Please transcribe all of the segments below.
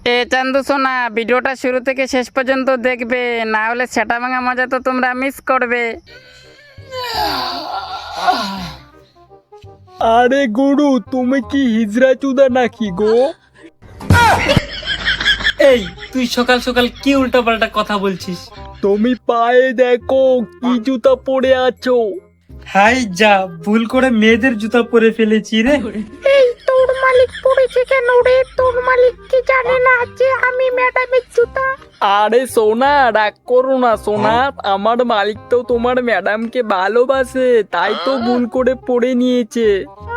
এ চান্দু সোনা, ভিডিওটা শুরু থেকে শেষ পর্যন্ত দেখবে, না হলে সেটা ভাঙা মজা তো তোমরা মিস করবে। আরে গুরু, তুমি কি হিজড়া চুদা নাকি গো? এই তুই সকাল সকাল কি উল্টাপাল্টা কথা বলছিস? তুমি পায়ে দেখো কি জুতা পরে আছো। হাই যা, ভুল করে মেয়েদের জুতা পরে ফেলেছি রে। এই তোর মালিক পড়েছে কেন রে? তোর মালিক কি জানে না যে আমি ম্যাডামের জুতা? আরে সোনা, রাগ করো না সোনা, আমার মালিক তো তোমার ম্যাডামকে ভালোবাসে, তাই তো ভুল করে পরে নিয়েছে।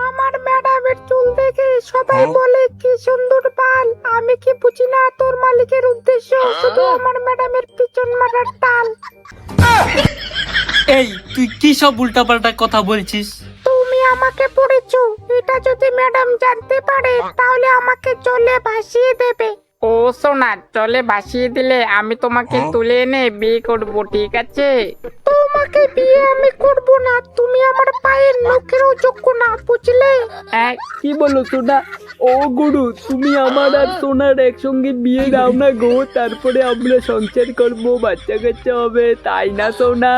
আমার ম্যাডামের চুল দেখে সবাই বলে কি সুন্দর বাল। আমি কি বুঝি না তোর মালিকের উদ্দেশ্য শুধু আমার ম্যাডামের পিছন মারার টাল। এই তুই কি সব উল্টাপাল্টা কথা বলছিস? তুমি আমাকে পড়েছো, এটা যদি ম্যাডাম জানতে পারে তাহলে আমাকে জলে ভাসিয়ে দেবে। ও সোনা, জলে ভাসিয়ে দিলে আমি তোমাকে তুলে এনে বিয়ে করব, ঠিক আছে? তোমাকে বিয়ে আমি করব না, তুমি আমার পায়ের নখেরও যোগ্য না, বুঝলে? কি বলো সোনা? ও গুরু, তুমি আমার আর সোনার একসঙ্গে বিয়ে দাও না গো, তারপরে আমরা সংসার করবো, বাচ্চা কাচ্চা হবে, তাই না সোনা?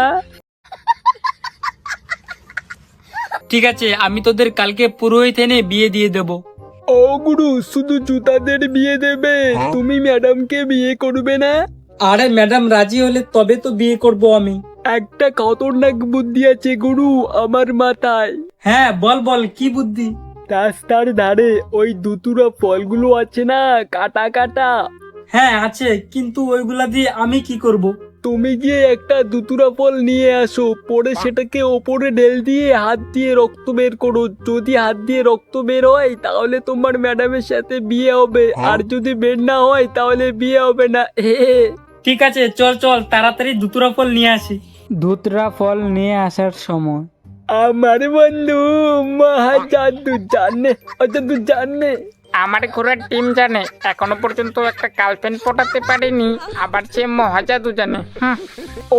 ঠিক আছে, আমি তোদের কালকে পুরোহিত এনে বিয়ে দিয়ে দেব। ও গুরু, শুধু জুতাদের বিয়ে দেবে, তুমি ম্যাডামকে বিয়ে করবে না? আরে ম্যাডাম রাজি হলে তবে তো বিয়ে করব আমি। একটা খতরনাক বুদ্ধি আছে গুরু আমার মাথায়। হ্যাঁ বল বল, কি বুদ্ধি? রাস্তার ধারে ওই দুতুরা ফলগুলো আছে না, কাটা কাটা, হ্যাঁ আছে, কিন্তু ওইগুলা দিয়ে আমি কি করব? তুমি গিয়ে একটা দুতুরা ফল নিয়ে আসো, পরে সেটাকে ওপরে ঢেল দিয়ে হাত দিয়ে রক্ত বের করো। যদি হাত দিয়ে রক্ত বের হয় তাহলে তোমার ম্যাডামের সাথে বিয়ে হবে, আর যদি বের না হয় তাহলে বিয়ে হবে না। ঠিক আছে, চল চল তাড়াতাড়ি দুতুরা ফল নিয়ে আসি। ধুতরা ফল নিয়ে আসার সময় আমার বন্ধু মহাজাদু জানে, অজাদু জানে। আমার ঘোড়ার টিম জানে, এখনো পর্যন্ত একটা গার্লফ্রেন্ড পটাতে পারেনি, আবার সে মহাজাদু জানে।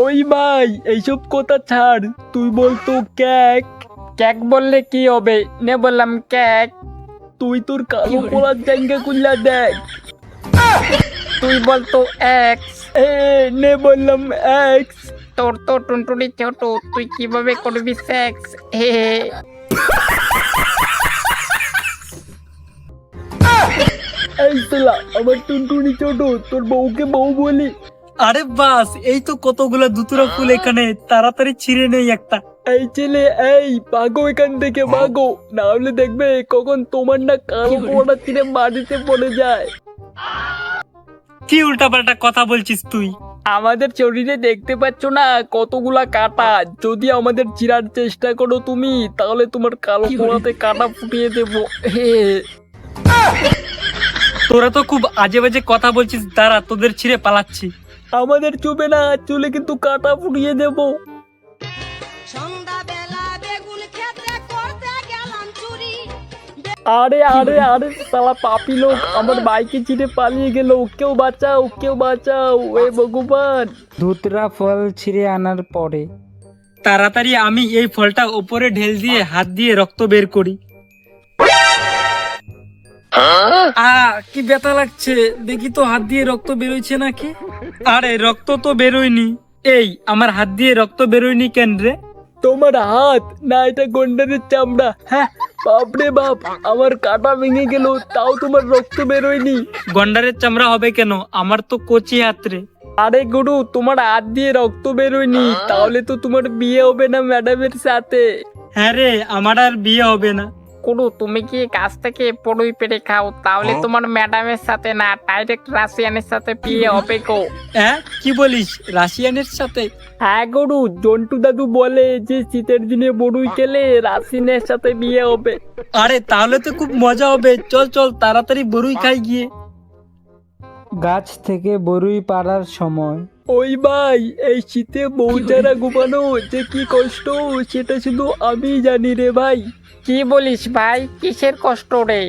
ওই ভাই, এইসব কথা ছাড়, তুই বলতো ক্যাক। কেক বললে কি হবে? নে বললাম কেক। তুই তোর কালো পড়ার জায়গা খুললা দেখ। তুই বলতো এক্স। নে বললাম এক্স। তোর তো টুনটুনি ছোট, তুই কিভাবে করবি সেক্স? এই তোলা, আমার টুনটুনি ছোট, তোর বউকে বউ বলি। আরে বাস, এই তো কতগুলা দুতুরা ফুল এখানে, তাড়াতাড়ি ছিঁড়ে নেই একটা। এই ছেলে, এই ভাগো এখান থেকে, ভাগো, না হলে দেখবে কখন তোমার না কালো পড়া ছিঁড়ে মাটিতে পড়ে যায়। কি উল্টাপাল্টা কথা বলছিস তুই? আমাদের শরীরে দেখতে পাচ্ছ না কতগুলা কাটা, যদি আমাদের চিরার চেষ্টা করো তুমি, তাহলে তোমার কালো পোড়াতে কাটা ফুটিয়ে দেবো। তোরা তো খুব আজে বাজে কথা বলছিস, দাঁড়া তোদের ছিঁড়ে পালাচ্ছি। আমাদের চুবে না, চুলে কিন্তু কাটা ফুটিয়ে দেবো। সন্ধ্যাবেলা বেগুন খেতে করতে গেলাম চুরি। আরে আরে আরে সালা পাপি লোক, আমার বাইকে চিড়ে পালিয়ে গেল, কেউ বাঁচাও, কেউ বাঁচাও, এ ভগবান। ধুতরা ফল ছিঁড়ে আনার পরে তাড়াতাড়ি আমি এই ফলটা ওপরে ঢেল দিয়ে হাত দিয়ে রক্ত বের করি। কি ব্যথা লাগছে, দেখি তো হাত দিয়ে রক্ত বেরোইছে নাকি। আরে রক্ত তো বেরোয়নি। এই আমার হাত দিয়ে রক্ত বেরোয়নি কেন রে? তোমার হাত না, এটা গন্ডারের চামড়া। হ্যাঁ, বাপরে বাপ, আমার কাটা ভেঙে গেল, তাও তোমার রক্ত বেরোয়নি। গন্ডারের চামড়া হবে কেন, আমার তো কচি হাত রে। আরে গুরু, তোমার হাত দিয়ে রক্ত বেরোয়নি, তাহলে তো তোমার বিয়ে হবে না ম্যাডামের সাথে। হ্যাঁ রে, আমার আর বিয়ে হবে না। কুড়ু, তুমি কি গাছ থেকে পড়ুই পেড়ে খাও? তাহলে তোমার ম্যাডামের সাথে না, ডাইরেক্ট রাশিয়ানের সাথে বিয়ে হবে গো। হ্যাঁ কি বলিস, রাশিয়ানের সাথে? হ্যাঁ গুরু, জন্টু দাদু বলে যে শীতের দিনে বড়ুই খেলে রাশিনের সাথে বিয়ে হবে। আরে তাহলে তো খুব মজা হবে, চল চল তাড়াতাড়ি বরুই খাই গিয়ে। গাছ থেকে বরুই পাড়ার সময় ওই ভাই, এই শীতে বউ চারা ঘুমানো যে কি কষ্ট, সেটা শুধু আমি জানি রে ভাই। কি বলিস ভাই, কিসের কষ্ট রে?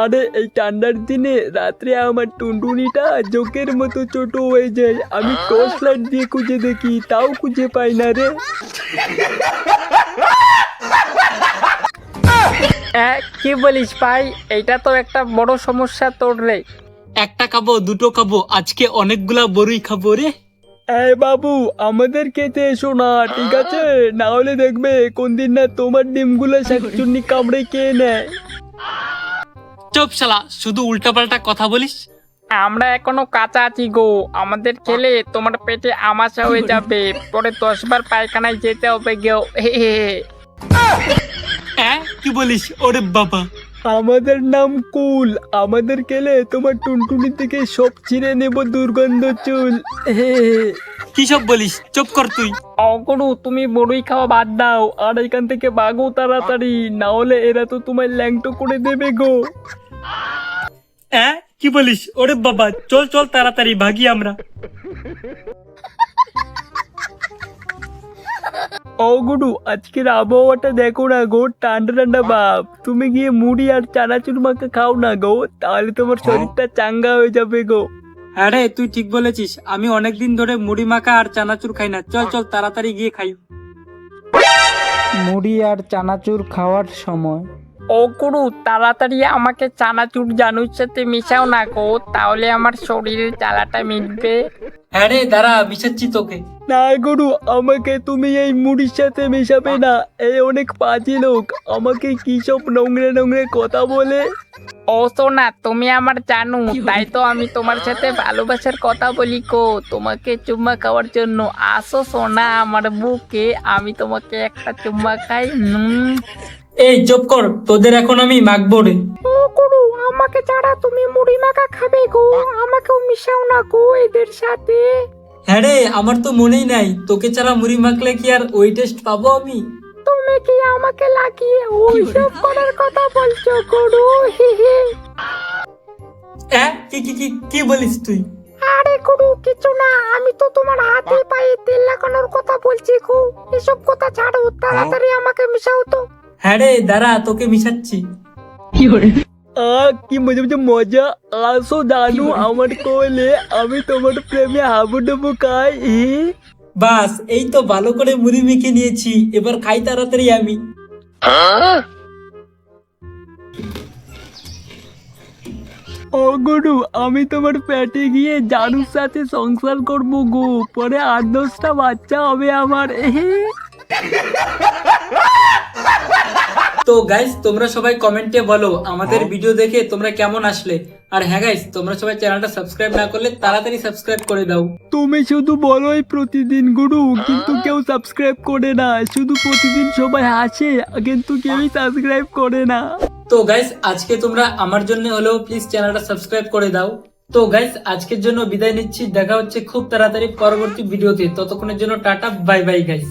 আরে এই ঠান্ডার দিনে রাত্রে আমার টুনটুনিটা জোকের মতো ছোট হয়ে যায়, আমি টর্চ লাইট দিয়ে খুঁজে দেখি, তাও খুঁজে পাই না রে। কি বলিস ভাই, এইটা তো একটা বড় সমস্যা তোর রে। একটা খাবো, দুটো খাবো, আজকে অনেকগুলা বড়ই খাবো রে। এই বাবু, আমাদের খেতে এসো না, ঠিক আছে? না হলে দেখবে কোন দিন না তোমার ডিমগুলো শাকচুন্নি কামড়ে খেয়ে নেয়। চুপ শালা, শুধু উল্টাপাল্টা কথা বলিস। আমরা এখনো কাঁচা আছি গো, আমাদের খেলে তোমার পেটে আমাশা হয়ে যাবে, পরে 10 বার পায়খানায় যেতে হবে গো। কি বলিস? ওরে বাবা, আমাদের নাম কুল, আমাদের খেলে তোমার টুনটুনি থেকে সব ছিঁড়ে নেব দুর্গন্ধ চুল। কি সব বলিস? চুপ কর তুই। অগুরু, তুমি বড়ই খাওয়া বাদ দাও আর এখান থেকে বাগো তাড়াতাড়ি, না হলে এরা তো তোমায় ল্যাংটো করে দেবে গো। কি বলিস? ওরে বাবা, চল চল তাড়াতাড়ি ভাগি আমরা। ও গুরু, আজকের আবহাওয়াটা দেখো না গো, ঠান্ডা ঠান্ডা ভাব। তুমি গিয়ে মুড়ি আর চানাচুর মাখা খাও না গো, তাহলে তোমার শরীরটা চাঙ্গা হয়ে যাবে গো। হ্যাঁ রে, তুই ঠিক বলেছিস। আমি অনেকদিন ধরে মুড়ি মাখা আর চানাচুর খাই না। চল চল তাড়াতাড়ি গিয়ে খাই। মুড়ি আর চানাচুর খাওয়ার সময় অগুরু, তাড়াতাড়ি আমাকে চানাচুর জানুর সাথে মিশাও না গো, তাহলে আমার শরীরের জ্বালাটা মিটবে। হ্যাঁ রে, দাঁড়া, মিশাচ্ছি তোকে। না গুরু, আমাকে তুমি এই মুড়ির সাথে মেশাবে না, এই অনেক পাজি লোক আমাকে কি সব নোংরে নোংরে কথা বলে। ও সোনা, তুমি আমার জানু, তাই তো আমি তোমার সাথে ভালোবাসার কথা বলি গো, তোমাকে চুম্মা খাওয়ার জন্য। আসো সোনা আমার বুকে, আমি তোমাকে একটা চুম্মা খাই। এই চুপ কর, তোদের এখন আমি মাখবো রে। ও গুরু, আমাকে ছাড়া তুমি মুড়ি মাখা খাবে গো, আমাকেও মিশাও না গো এদের সাথে। হ্যাঁ রে, আমার তো মনেই নাই, তোকে ছাড়া মুড়ি মাখলে কি আর ওই টেস্ট পাবো আমি? তুমি কি আমাকে লাগিয়ে ওইসব করার কথা বলছো গুরু? কি কি কি কি বলিস তুই? আরে গুরু, কিছু না, আমি তো তোমার হাতে পায়ে তেল লাগানোর কথা বলছি গো। এসব কথা ছাড়ো, তাড়াতাড়ি আমাকে মিশাও তো। হ্যাঁ রে, দাঁড়া, তোকে মিশাচ্ছি। কি মজা মজা মজা। আসো জানু আমার কোলে, আমি তোমার প্রেমে হাবুডুবু খাই। বাস, এই তো ভালো করে মুড়ি মেখে নিয়েছি, এবার খাই তাড়াতাড়ি আমি। ও গুরু, আমি তোমার পেটে গিয়ে জানুর সাথে সংসার করবো গো, পরে 8-10টা বাচ্চা হবে আমার। তো গাইস, তোমরা সবাই কমেন্টে বলো আমাদের ভিডিও দেখে তোমরা কেমন আসলে। আর হ্যাঁ গাইস, তোমরা সবাই চ্যানেলটা সাবস্ক্রাইব না করলে তাড়াতাড়ি সাবস্ক্রাইব করে দাও। তুমি শুধু বলোই প্রতিদিন গুরু, কিন্তু কেউ সাবস্ক্রাইব করে না। শুধু প্রতিদিন সবাই হাসে, কিন্তু কেউই সাবস্ক্রাইব করে না। তো গাইস, আজকে তোমরা আমার জন্য হলেও প্লিজ চ্যানেলটা সাবস্ক্রাইব করে দাও। তো গাইস, আজকের জন্য বিদায় নিচ্ছি, দেখা হচ্ছে খুব তাড়াতাড়ি পরবর্তী ভিডিওতে। ততক্ষণের জন্য টাটা, বাই বাই গাইস।